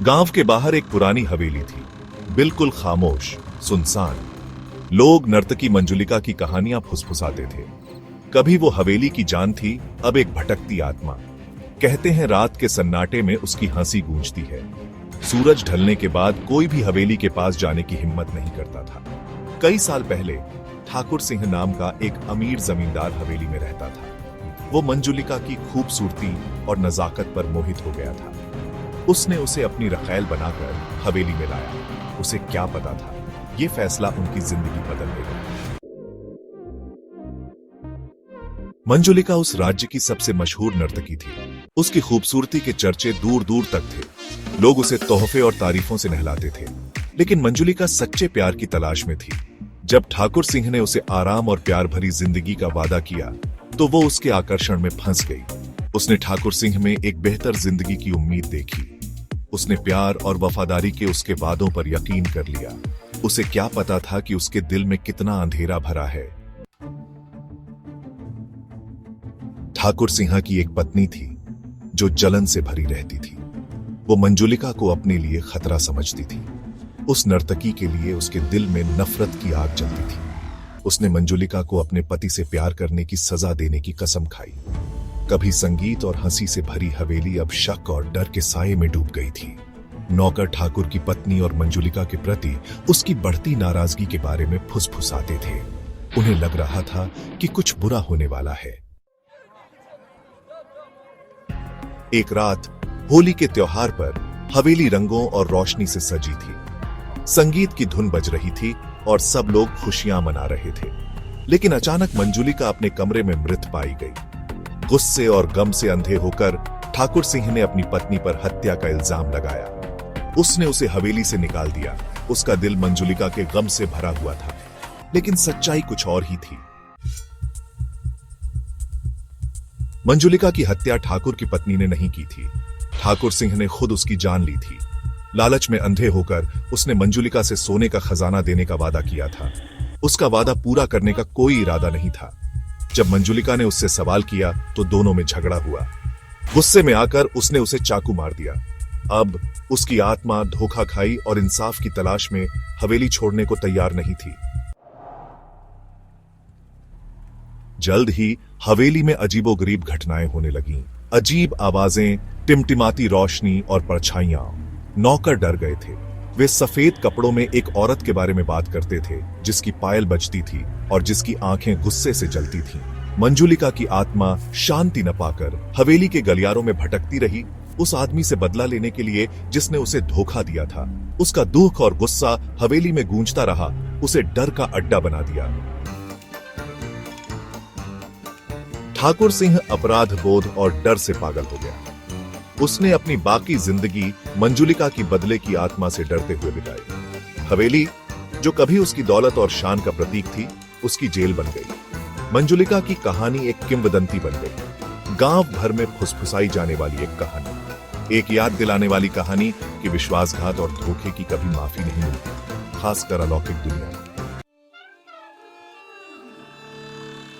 गांव के बाहर एक पुरानी हवेली थी, बिल्कुल खामोश, सुनसान। लोग नर्तकी मंजुलिका की कहानियां फुसफुसाते थे। कभी वो हवेली की जान थी, अब एक भटकती आत्मा। कहते हैं रात के सन्नाटे में उसकी हंसी गूंजती है। सूरज ढलने के बाद कोई भी हवेली के पास जाने की हिम्मत नहीं करता था। कई साल पहले ठाकुर सिंह नाम का एक अमीर जमींदार हवेली में रहता था। वो मंजुलिका की खूबसूरती और नजाकत पर मोहित हो गया था। उसने उसे अपनी रखैल बनाकर हवेली में लाया। उसे क्या पता था, ये फैसला उनकी जिंदगी बदल देगा। मंजुलिका उस राज्य की सबसे मशहूर नर्तकी थी। उसकी खूबसूरती के चर्चे दूर दूर तक थे। लोग उसे तोहफे और तारीफों से नहलाते थे। लेकिन मंजुलिका सच्चे प्यार की तलाश में थी। जब ठाकुर सिंह ने उसे आराम और प्यार भरी जिंदगी का वादा किया, तो वो उसके आकर्षण में फंस गई। उसने ठाकुर सिंह में एक बेहतर जिंदगी की उम्मीद देखी। उसने प्यार और वफादारी के उसके वादों पर यकीन कर लिया। उसे क्या पता था कि उसके दिल में कितना अंधेरा भरा है। ठाकुर सिंह की एक पत्नी थी जो जलन से भरी रहती थी। वो मंजुलिका को अपने लिए खतरा समझती थी। उस नर्तकी के लिए उसके दिल में नफरत की आग जलती थी। उसने मंजुलिका को अपने पति से प्यार करने की सजा देने की कसम खाई। कभी संगीत और हंसी से भरी हवेली अब शक और डर के साये में डूब गई थी। नौकर ठाकुर की पत्नी और मंजुलिका के प्रति उसकी बढ़ती नाराजगी के बारे में फुसफुसाते थे। उन्हें लग रहा था कि कुछ बुरा होने वाला है। एक रात होली के त्योहार पर हवेली रंगों और रोशनी से सजी थी। संगीत की धुन बज रही थी और सब लोग खुशियां मना रहे थे। लेकिन अचानक मंजुलिका अपने कमरे में मृत पाई गई। गुस्से और गम से अंधे होकर ठाकुर सिंह ने अपनी पत्नी पर हत्या का इल्जाम लगाया। उसने उसे हवेली से निकाल दिया। उसका दिल मंजुलिका के गम से भरा हुआ था, लेकिन सच्चाई कुछ और ही थी। मंजुलिका की हत्या ठाकुर की पत्नी ने नहीं की थी। ठाकुर सिंह ने खुद उसकी जान ली थी। लालच में अंधे होकर उसने मंजुलिका से सोने का खजाना देने का वादा किया था। उसका वादा पूरा करने का कोई इरादा नहीं था। जब मंजुलिका ने उससे सवाल किया तो दोनों में झगड़ा हुआ। गुस्से में आकर उसने उसे चाकू मार दिया। अब उसकी आत्मा धोखा खाई और इंसाफ की तलाश में हवेली छोड़ने को तैयार नहीं थी। जल्द ही हवेली में अजीबोगरीब घटनाएं होने लगीं। अजीब आवाजें, टिमटिमाती रोशनी और परछाइयां। नौकर डर गए थे। वे सफेद कपड़ों में एक औरत के बारे में बात करते थे, जिसकी पायल बजती थी और जिसकी आंखें गुस्से से जलती थीं। मंजुलिका की आत्मा शांति न पाकर हवेली के गलियारों में भटकती रही, उस आदमी से बदला लेने के लिए जिसने उसे धोखा दिया था। उसका दुख और गुस्सा हवेली में गूंजता रहा, उसे डर का अड्डा बना दिया। ठाकुर सिंह अपराध बोध और डर से पागल हो गया। उसने अपनी बाकी जिंदगी मंजुलिका की बदले की आत्मा से डरते हुए बिताई। हवेली, जो कभी उसकी दौलत और शान का प्रतीक थी, उसकी जेल बन गई। मंजुलिका की कहानी एक किंवदंती बन गई, गांव भर में फुसफुसाई जाने वाली एक कहानी, एक याद दिलाने वाली कहानी कि विश्वासघात और धोखे की कभी माफी नहीं मिलती, खासकर अलौकिक दुनिया में।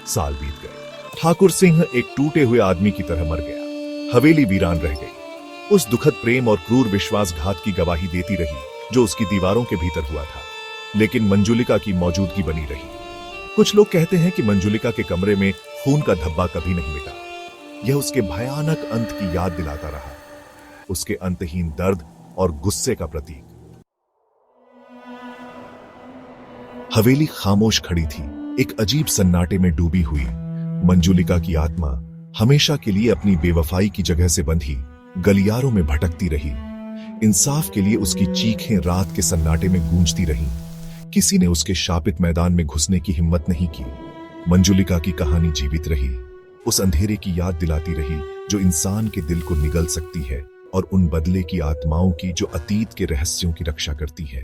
साल बीत गए। ठाकुर सिंह एक टूटे हुए आदमी की तरह मर गया। हवेली वीरान रह गई। उस दुखद प्रेम और क्रूर विश्वासघात की गवाही देती रही जो उसकी दीवारों के भीतर हुआ था। लेकिन मंजुलिका की मौजूदगी बनी रही। कुछ लोग कहते हैं कि मंजुलिका के कमरे में खून का धब्बा कभी नहीं मिटा। यह उसके भयानक अंत की याद दिलाता रहा, उसके अंतहीन दर्द और गुस्से का प्रतीक। हवेली खामोश खड़ी थी, एक अजीब सन्नाटे में डूबी हुई। मंजुलिका की आत्मा हमेशा के लिए अपनी बेवफाई की जगह से बंधी गलियारों में भटकती रही। इंसाफ के लिए उसकी चीखें रात के सन्नाटे में गूंजती रहीं। किसी ने उसके शापित मैदान में घुसने की हिम्मत नहीं की। मंजुलिका की कहानी जीवित रही, उस अंधेरे की याद दिलाती रही जो इंसान के दिल को निगल सकती है और उन बदले की आत्माओं की जो अतीत के रहस्यों की रक्षा करती है।